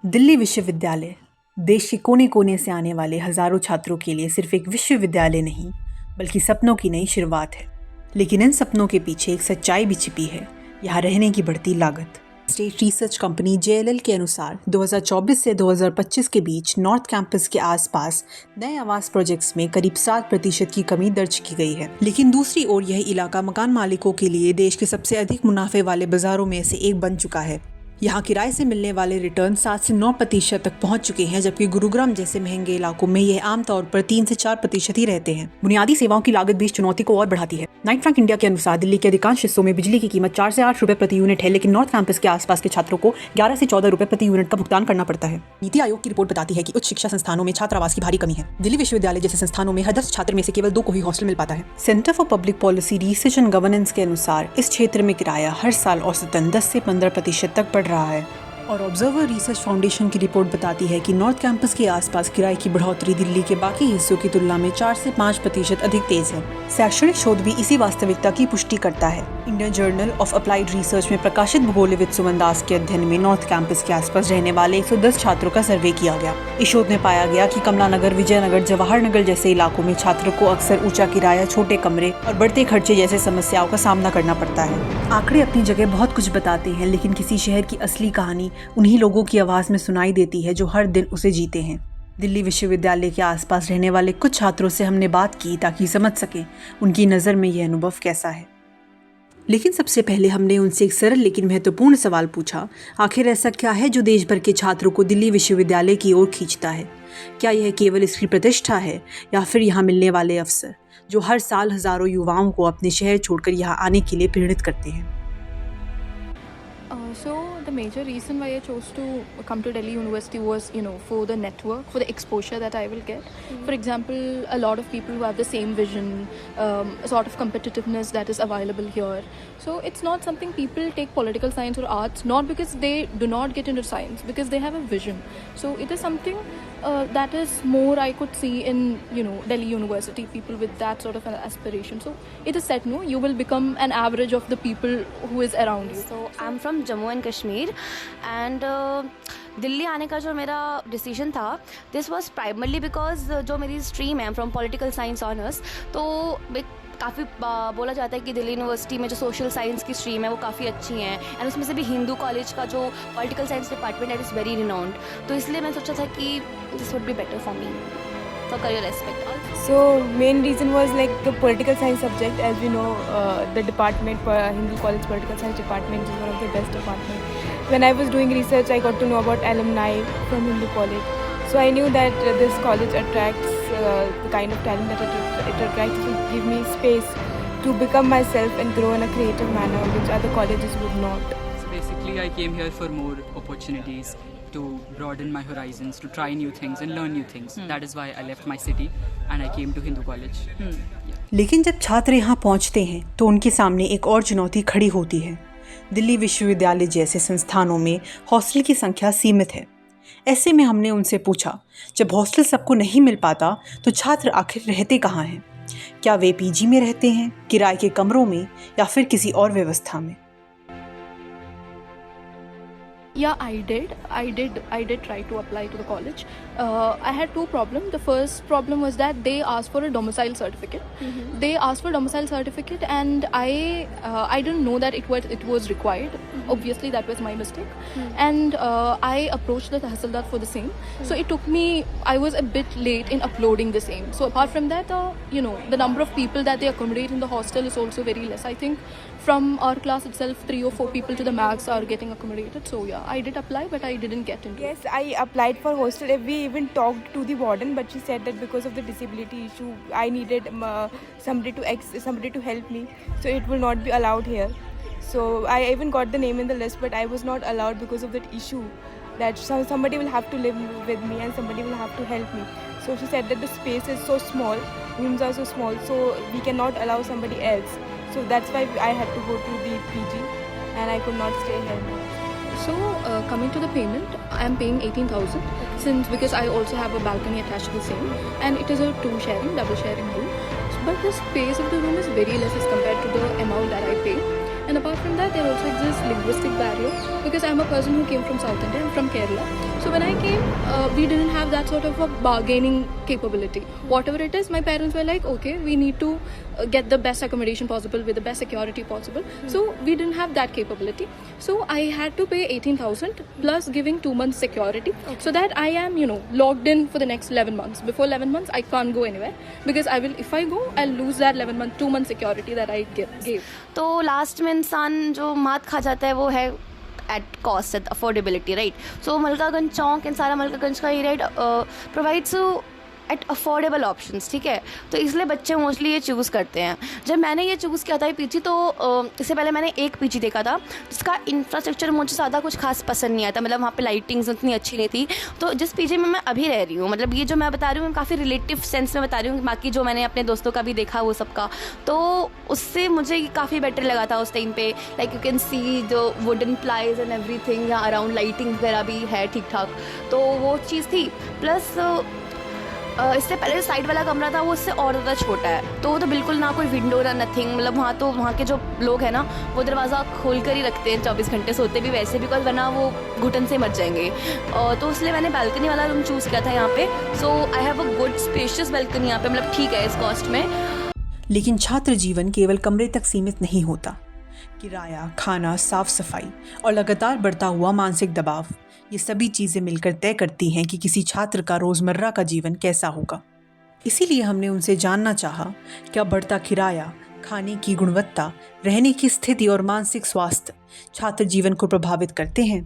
दिल्ली विश्वविद्यालय देश के कोने कोने से आने वाले हजारों छात्रों के लिए सिर्फ एक विश्वविद्यालय नहीं बल्कि सपनों की नई शुरुआत है। लेकिन इन सपनों के पीछे एक सच्चाई भी छिपी है, यहाँ रहने की बढ़ती लागत। स्टेट रिसर्च कंपनी JLL के अनुसार 2024 से 2025 के बीच नॉर्थ कैंपस के आसपास नए आवास प्रोजेक्ट्स में करीब 7% की कमी दर्ज की गई है। लेकिन दूसरी ओर यह इलाका मकान मालिकों के लिए देश के सबसे अधिक मुनाफे वाले बाजारों में से एक बन चुका है। यहाँ किराए से मिलने वाले रिटर्न 7 से 9% तक पहुँच चुके हैं, जबकि गुरुग्राम जैसे महंगे इलाकों में यह आमतौर पर 3 से 4% ही रहते हैं। बुनियादी सेवाओं की लागत भी इस चुनौती को और बढ़ाती है। नाइट फ्रैंक इंडिया के अनुसार दिल्ली के अधिकांश हिस्सों में बिजली की कीमत 4 से 8 रुपए प्रति यूनिट है, लेकिन नॉर्थ कैंपस के आसपास के छात्रों को 11 से 14 रुपए प्रति यूनिट का भुगतान करना पड़ता है। नीति आयोग की रिपोर्ट बताती है कि उच्च शिक्षा संस्थानों में छात्रावास की भारी कमी है। दिल्ली विश्वविद्यालय जैसे संस्थानों में हर 10 छात्र में से केवल 2 को ही हॉस्टल मिल पाता है। Centre for public policy research and governance के अनुसार इस क्षेत्र में किराया हर साल औसतन 10 से 15% तक बढ़ रहा है। और ऑब्जर्वर रिसर्च फाउंडेशन की रिपोर्ट बताती है कि नॉर्थ कैंपस के आसपास किराए की बढ़ोतरी दिल्ली के बाकी हिस्सों की तुलना में 4 से 5% अधिक तेज है। शैक्षणिक शोध भी इसी वास्तविकता की पुष्टि करता है। Indian journal of applied research में प्रकाशित भूगोलविद सुमन दास के अध्ययन में नॉर्थ कैंपस के आसपास रहने वाले 110 छात्रों का सर्वे किया गया। इस शोध में पाया गया कि कमला नगर, विजयनगर, जवाहर नगर जैसे इलाकों में छात्रों को अक्सर ऊंचा किराया, छोटे कमरे और बढ़ते खर्चे जैसे समस्याओं का सामना करना पड़ता है। आंकड़े अपनी जगह बहुत कुछ बताते हैं, लेकिन किसी शहर की असली कहानी उन्हीं लोगों की आवाज में सुनाई देती है जो हर दिन उसे जीते हैं। दिल्ली विश्वविद्यालय के आसपास रहने वाले कुछ छात्रों से हमने बात की ताकि समझ सके उनकी नज़र में यह अनुभव कैसा है। लेकिन सबसे पहले हमने उनसे एक सरल लेकिन महत्वपूर्ण सवाल पूछा, आखिर ऐसा क्या है जो देश भर के छात्रों को दिल्ली विश्वविद्यालय की ओर खींचता है? क्या यह केवल इसकी प्रतिष्ठा है या फिर यहाँ मिलने वाले अवसर जो हर साल हजारों युवाओं को अपने शहर छोड़कर यहाँ आने के लिए प्रेरित करते हैं? So the major reason why I chose to come to Delhi University was, for the network, for the exposure that I will get. For example, a lot of people who have the same vision, sort of competitiveness that is available here. So it's not something people take political science or arts, not because they do not get into science, because they have a vision. So it is something that is more I could see in, Delhi University, people with that sort of an aspiration. So it is said, no, you will become an average of the people who is around you. So I'm from Jammu and Kashmir, and Delhi आने का जो मेरा decision था, this was primarily because जो मेरी stream है from political science honours, तो काफ़ी बोला जाता है कि दिल्ली यूनिवर्सिटी में जो सोशल साइंस की स्ट्रीम है वो काफ़ी अच्छी है, एंड उसमें से भी हिंदू कॉलेज का जो पॉलिटिकल साइंस डिपार्टमेंट है इज़ वेरी रिनाउंड। तो इसलिए मैं सोचा था कि this would be better for me for career aspect also. So main reason was like the political science subject, as we know, the department, Hindu College Political Science Department is one of the best departments. When I was doing research, I got to know about alumni from Hindu College. So I knew that this college attracts the kind of talent that it attracts to give me space to become myself and grow in a creative manner, which other colleges would not. So basically I came here for more opportunities, to broaden my horizons, to try new things and learn new things. That is why I left my city and I came to Hindu College. लेकिन जब छात्र यहाँ पहुँचते हैं तो उनके सामने एक और चुनौती खड़ी होती है। दिल्ली विश्वविद्यालय जैसे संस्थानों में हॉस्टल की संख्या सीमित है। ऐसे में हमने उनसे पूछा, जब हॉस्टल सबको नहीं मिल पाता तो छात्र आखिर रहते कहाँ हैं? क्या वे PG में रहते हैं, किराए के कमरों में, या फिर किसी और व्यवस्था में? Yeah, I did try to apply to the college. I had two problems. The first problem was that they asked for a domicile certificate. They asked for a domicile certificate, and I didn't know that it was required. Obviously, that was my mistake. And I approached the Tahsildar for the same. So it took me. I was a bit late in uploading the same. So apart from that, the number of people that they accommodate in the hostel is also very less. I think from our class itself, 3 or 4 people to the max are getting accommodated. So yeah, I did apply, but I didn't get into it. Yes, I applied for hostel. We even talked to the warden, but she said that because of the disability issue, I needed somebody to help me, so it will not be allowed here. So I even got the name in the list, but I was not allowed because of that issue, that somebody will have to live with me and somebody will have to help me. So she said that the space is so small, rooms are so small, so we cannot allow somebody else. So that's why I had to go to the PG, and I could not stay here. So coming to the payment, I am paying 18,000 because I also have a balcony attached to the same, and it is a double sharing room. But the space of the room is very less as compared to the amount that I pay. And apart from that, there also exists linguistic barrier because I'm a person who came from South India. I'm from Kerala. So when I came, we didn't have that sort of a bargaining capability. Whatever it is, my parents were like, okay, we need to get the best accommodation possible with the best security possible. So we didn't have that capability. So I had to pay 18,000 plus giving 2 months security, so that I am, logged in for the next 11 months. Before 11 months, I can't go anywhere because if I go, I'll lose that 2 month security that I gave. तो last में इंसान जो मात खा जाता है वो है at cost, at affordability, right. So Malkaganj Chowk and सारा मलकागंज का area provides at affordable options, ठीक है. तो इसलिए बच्चे मोस्टली ये चूज़ करते हैं. जब मैंने ये चूज़ किया था ये पीजी, तो इससे पहले मैंने एक पीजी देखा था जिसका इंफ्रास्ट्रक्चर मुझे ज़्यादा कुछ खास पसंद नहीं आया था. मतलब वहाँ पे लाइटिंग्स उतनी अच्छी नहीं थी. तो जिस पीजी में मैं अभी रह रही हूँ, मतलब ये जो मैं बता रही हूँ, मैं काफ़ी रिलेटिव सेंस में बता रही हूँ, बाकी जो मैंने अपने दोस्तों का भी देखा वो सबका, तो उससे मुझे काफ़ी बेटर लगा था उस टाइम पे. Like you can see the wooden plies and everything, या अराउंड लाइटिंग वगैरह भी है ठीक ठाक, तो वो चीज़ थी. प्लस इससे पहले साइड वाला कमरा था वो उससे और ज़्यादा छोटा है, तो वो तो बिल्कुल ना कोई विंडो ना नथिंग. मतलब वहाँ के जो लोग हैं ना वो दरवाज़ा खोल कर ही रखते हैं 24 घंटे, सोते भी वैसे, बिकॉज वरना वो घुटन से मर जाएंगे. तो इसलिए मैंने बालकनी वाला रूम चूज़ किया था यहाँ पे. So I have a good spacious balcony यहाँ पे, मतलब ठीक है इस कॉस्ट में. लेकिन छात्र जीवन केवल कमरे तक सीमित नहीं होता. किराया, खाना, साफ सफाई और लगातार बढ़ता हुआ मानसिक दबाव, ये सभी चीज़ें मिलकर तय करती हैं कि किसी छात्र का रोज़मर्रा का जीवन कैसा होगा. इसीलिए हमने उनसे जानना चाहा, क्या बढ़ता किराया, खाने की गुणवत्ता, रहने की स्थिति और मानसिक स्वास्थ्य छात्र जीवन को प्रभावित करते हैं.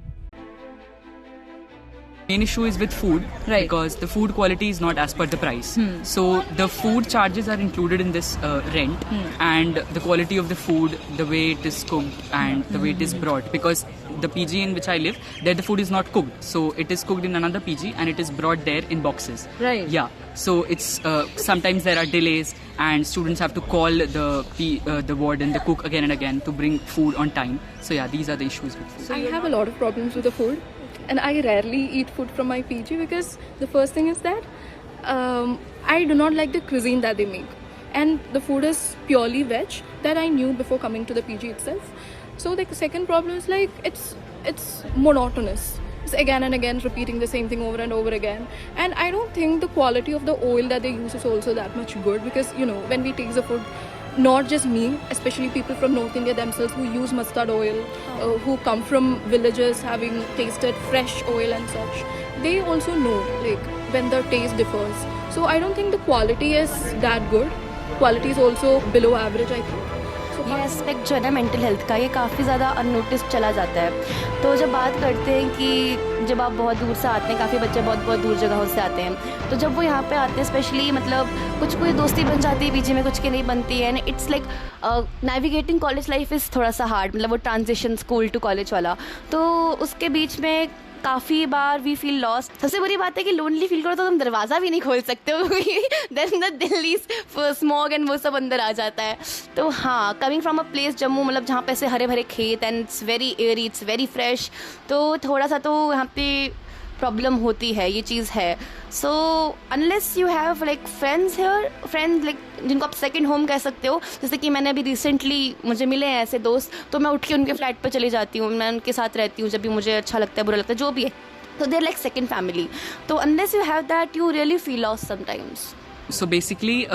Main issue is with food, Right. because the food quality is not as per the price. So the food charges are included in this rent, and the quality of the food, the way it is cooked and the way it is brought, because the PG in which I live, there the food is not cooked, so it is cooked in another PG and it is brought there in boxes. Right. Yeah. So it's sometimes there are delays and students have to call the warden, the cook again and again to bring food on time. So yeah, these are the issues with food. I have a lot of problems with the food, and I rarely eat food from my PG because the first thing is that I do not like the cuisine that they make, and the food is purely veg that I knew before coming to the PG itself. So the second problem is like it's monotonous. It's again and again repeating the same thing over and over again, and I don't think the quality of the oil that they use is also that much good, because when we taste the food, not just me, especially people from North India themselves who use mustard oil, who come from villages having tasted fresh oil and such, they also know like when the taste differs. So I don't think the quality is that good. Quality is also below average, I think. So ये aspect जो है ना mental health का, ये काफ़ी ज़्यादा unnoticed चला जाता है. तो जब बात करते हैं कि जब आप बहुत दूर से आते हैं, काफ़ी बच्चे बहुत बहुत दूर जगहों से आते हैं, तो जब वो यहाँ पे आते हैं स्पेशली, मतलब कुछ कोई दोस्ती बन जाती है पीजी में, कुछ की नहीं बनती है, and it's like navigating college life is थोड़ा सा हार्ड. मतलब वो ट्रांजिशन स्कूल टू कॉलेज वाला, तो उसके बीच में काफ़ी बार वी फील लॉस्ट. सबसे बुरी बात है कि लोनली फील करो तो तुम दरवाज़ा भी नहीं खोल सकते हो, then the Delhi smog and वो सब अंदर आ जाता है. तो हाँ, coming from a place Jammu, मतलब जहाँ पे ऐसे हरे भरे खेत and it's very airy, it's very fresh, तो थोड़ा सा तो यहाँ पे प्रॉब्लम होती है, ये चीज़ है. So unless you have like friends here, friends like जिनको आप सेकंड होम कह सकते हो, जैसे कि मैंने अभी रिसेंटली मुझे मिले हैं ऐसे दोस्त, तो मैं उठ के उनके फ्लैट पर चली जाती हूँ, मैं उनके साथ रहती हूँ जब भी मुझे अच्छा लगता है, बुरा लगता है, जो भी है. तो देर लाइक सेकंड फैमिली. तो unless you have that, you really feel lost sometimes. So basically,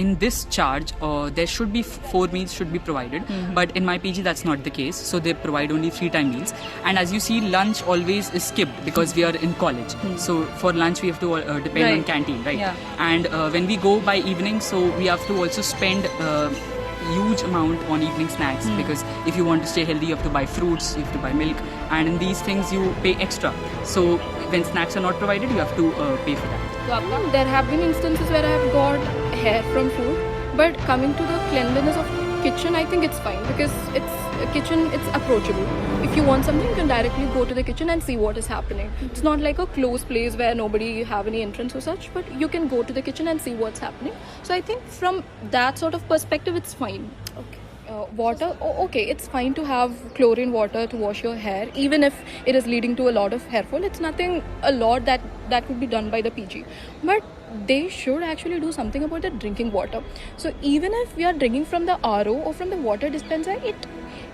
in this charge, there should be 4 meals should be provided, but in my PG that's not the case. So they provide only 3-time meals, and as you see, lunch always is skipped because we are in college. So for lunch we have to depend on canteen, right? Yeah. And when we go by evening, so we have to also spend huge amount on evening snacks, because if you want to stay healthy, you have to buy fruits, you have to buy milk, and in these things you pay extra. So when snacks are not provided, you have to pay for that. there have been instances where I have got hair from food, but coming to the cleanliness of kitchen, I think it's fine because it's approachable. If you want something, you can directly go to the kitchen and see what is happening. It's not like a closed place where nobody have any entrance or such, but you can go to the kitchen and see what's happening. So I think from that sort of perspective, it's fine. Okay. Water, okay, it's fine to have chlorine water to wash your hair, even if it is leading to a lot of hair fall. It's nothing a lot that could be done by the PG, but they should actually do something about the drinking water. So even if we are drinking from the RO or from the water dispenser,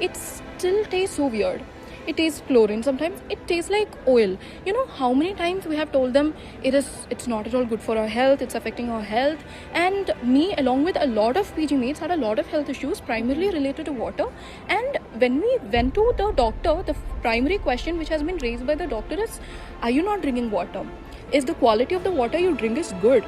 it still tastes so weird. It tastes chlorine. Sometimes it tastes like oil. You know how many times we have told them it's not at all good for our health, it's affecting our health. And me, along with a lot of PG mates, had a lot of health issues primarily related to water. And when we went to the doctor, the primary question which has been raised by the doctor is, are you not drinking water? Is the quality of the water you drink is good?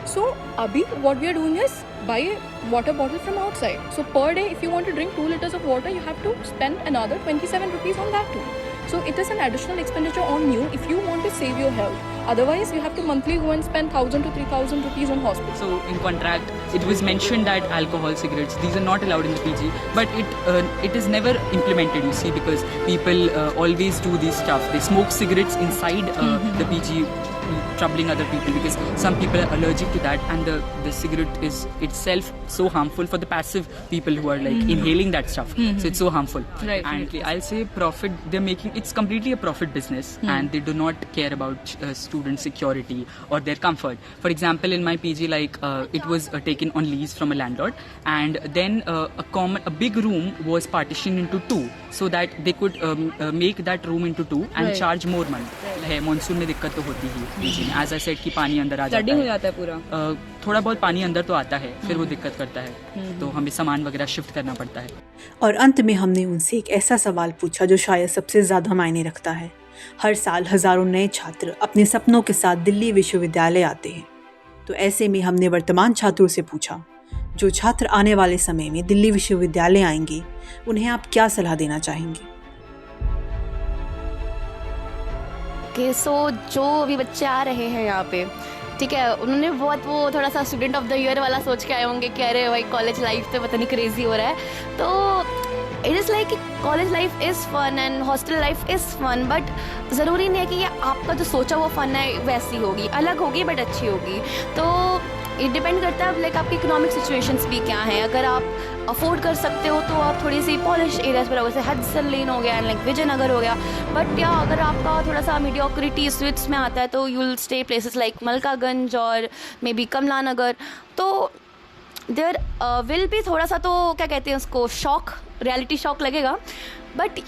So abhi what we are doing is buy a water bottle from outside. So per day, if you want to drink 2 liters of water, you have to spend another 27 rupees on that too. So it is an additional expenditure on you if you want to save your health. Otherwise, you have to monthly go and spend 1,000 to 3,000 rupees on hospital. So in contract, it was mentioned that alcohol, cigarettes, these are not allowed in the PG, but it is never implemented, you see, because people always do this stuff. They smoke cigarettes inside the PG, troubling other people, because some people are allergic to that, and the cigarette is itself so harmful for the passive people who are like inhaling that stuff. So it's so harmful. Right. And I'll say profit, they're making, it's completely a profit business, and they do not care about student security or their comfort. For example, in my PG, like it was taken on lease from a landlord, and then a big room was partitioned into 2 so that they could make that room into 2 and Right. charge more money. है monsoon में दिक्कत तो होती ही, as I said कि पानी अंदर आ जाता हो जाता है पूरा। थोड़ा बहुत पानी अंदर तो आता है, फिर वो दिक्कत करता है, तो हमें सामान वगैरह शिफ्ट करना पड़ता है। और अंत में हमने उनसे एक ऐसा सवाल पूछा जो शायद सबसे ज़्यादा मायने रखता है। हर साल हज़ारों नए छात्र अपने सपनों के साथ दिल्ली विश्वविद्यालय आते हैं, तो ऐसे में हमने वर्तमान छात्रों से पूछा, जो छात्र आने वाले समय में दिल्ली विश्वविद्यालय आएंगे, उन्हें आप क्या सलाह देना चाहेंगे? कि सो जो अभी बच्चे आ रहे हैं यहाँ पे, ठीक है, उन्होंने बहुत वो थोड़ा सा स्टूडेंट ऑफ द ईयर वाला सोच के आए होंगे कि अरे भाई कॉलेज लाइफ तो पता नहीं क्रेजी हो रहा है। तो it is like college life is fun and hostel life is fun, but ज़रूरी नहीं है कि ये आपका जो सोचा वो फन है वैसी होगी, अलग होगी बट अच्छी होगी। तो इट डिपेंड करता है लाइक आपकी इकोनॉमिक सिचुएशंस भी क्या हैं। अगर आप अफोर्ड कर सकते हो तो आप थोड़ी सी पॉलिश एरियाज पर, जैसे हडसन लेन हो गया एंड लाइक विजयनगर हो गया, बट या अगर आपका थोड़ा सा मीडियोक्रिटी स्विट्स में आता है तो you will stay places like Malkaganj और मे बी कमला नगर। तो देयर विल भी थोड़ा सा तो क्या कहते हैं उसको, शॉक, रियलिटी शॉक लगेगा, बट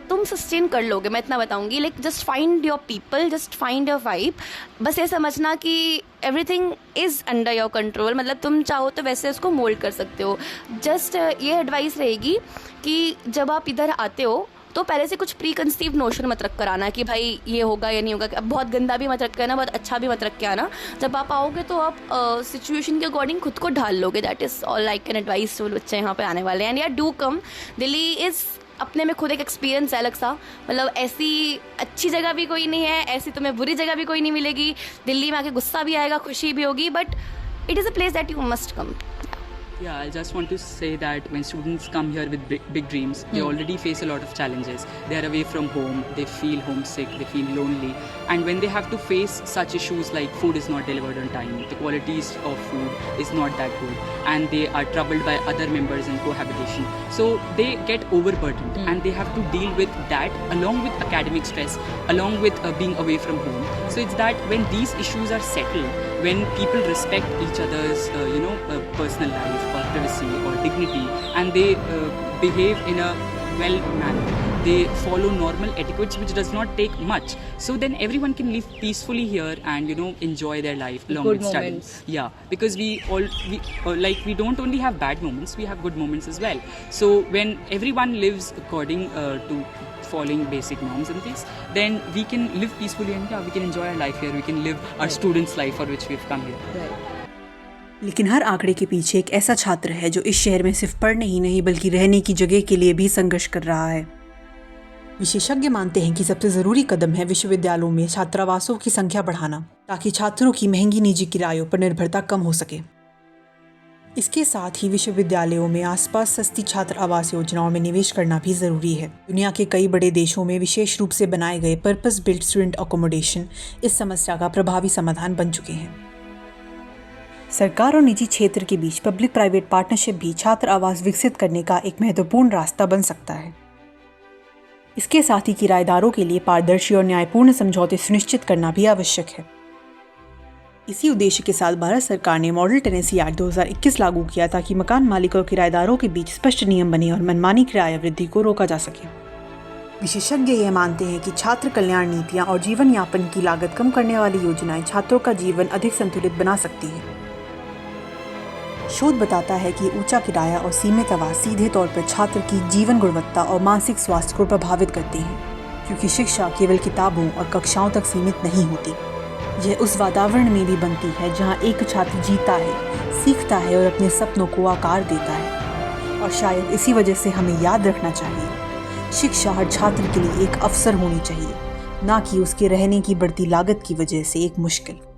तुम सस्टेन कर लोगे, मैं इतना बताऊंगी। Like just find your people, just find your vibe. बस ये समझना कि everything is under your control, मतलब तुम चाहो तो वैसे उसको मोल्ड कर सकते हो। जस्ट ये एडवाइस रहेगी कि जब आप इधर आते हो तो पहले से कुछ प्री कंसीव नोशन मत रख कर आना कि भाई ये होगा या नहीं होगा। अब बहुत गंदा भी मत रख के आना, बहुत अच्छा भी मत रख के आना। जब आप आओगे तो आप सिचुएशन के अकॉर्डिंग खुद को ढाल लोगे। That is all I can advise to बच्चे यहाँ पे आने वाले हैं। एंड या डू कम, दिल्ली इज़ अपने में खुद एक एक्सपीरियंस है अलग सा। मतलब ऐसी अच्छी जगह भी कोई नहीं है, ऐसी तुम्हें बुरी जगह भी कोई नहीं मिलेगी। दिल्ली में आके गुस्सा भी आएगा, खुशी भी होगी, but it is a place that you must come. Yeah, I just want to say that when students come here with big dreams, they already face a lot of challenges. They are away from home, they feel homesick, they feel lonely. And when they have to face such issues like food is not delivered on time, the quality of food is not that good, and they are troubled by other members in cohabitation. So they get overburdened and they have to deal with that along with academic stress, along with being away from home. So it's that when these issues are settled, when people respect each other's personal life or privacy or dignity, and they behave in a well manner, they follow normal etiquettes which does not take much, so then everyone can live peacefully here and enjoy their life along Good with studying. moments. Yeah, because we don't only have bad moments, we have good moments as well. So when everyone lives according to following basic norms and things, then we can live peacefully and we can enjoy our life here. We can live our students' life for which we've come here. लेकिन हर आंकड़े के पीछे एक ऐसा छात्र है जो इस शहर में सिर्फ पढ़ने ही नहीं बल्कि रहने की जगह के लिए भी संघर्ष कर रहा है। विशेषज्ञ मानते हैं कि सबसे ज़रूरी कदम है विश्वविद्यालयों में छात्रावासों की संख्या बढ़ाना, ताकि छात्रों की महंगी निजी किरायों पर निर्भरता कम हो सके। इसके साथ ही विश्वविद्यालयों में आसपास सस्ती छात्र आवास योजनाओं में निवेश करना भी ज़रूरी है। दुनिया के कई बड़े देशों में विशेष रूप से बनाए गए पर्पस बिल्ट स्टूडेंट अकोमोडेशन इस समस्या का प्रभावी समाधान बन चुके हैं। सरकार और निजी क्षेत्र के बीच पब्लिक प्राइवेट पार्टनरशिप भी छात्र आवास विकसित करने का एक महत्वपूर्ण रास्ता बन सकता है। इसके साथ ही किराएदारों के लिए पारदर्शी और न्यायपूर्ण समझौते सुनिश्चित करना भी आवश्यक है। इसी उद्देश्य के साथ भारत सरकार ने मॉडल टेनेसी एक्ट 2021 लागू किया ताकि मकान मालिक और किराएदारों के बीच स्पष्ट नियम बने और मनमानी किराया वृद्धि को रोका जा सके। विशेषज्ञ यह मानते हैं कि छात्र कल्याण नीतियां और जीवन यापन की लागत कम करने वाली योजनाएं छात्रों का जीवन अधिक संतुलित बना सकती हैं। शोध बताता है कि ऊंचा किराया और सीमित आवास सीधे तौर पर छात्र की जीवन गुणवत्ता और मानसिक स्वास्थ्य को प्रभावित करते हैं, क्योंकि शिक्षा केवल किताबों और कक्षाओं तक सीमित नहीं होती। यह उस वातावरण में भी बनती है जहां एक छात्र जीता है, सीखता है और अपने सपनों को आकार देता है। और शायद इसी वजह से हमें याद रखना चाहिए, शिक्षा हर छात्र के लिए एक अवसर होनी चाहिए, ना कि उसके रहने की बढ़ती लागत की वजह से एक मुश्किल।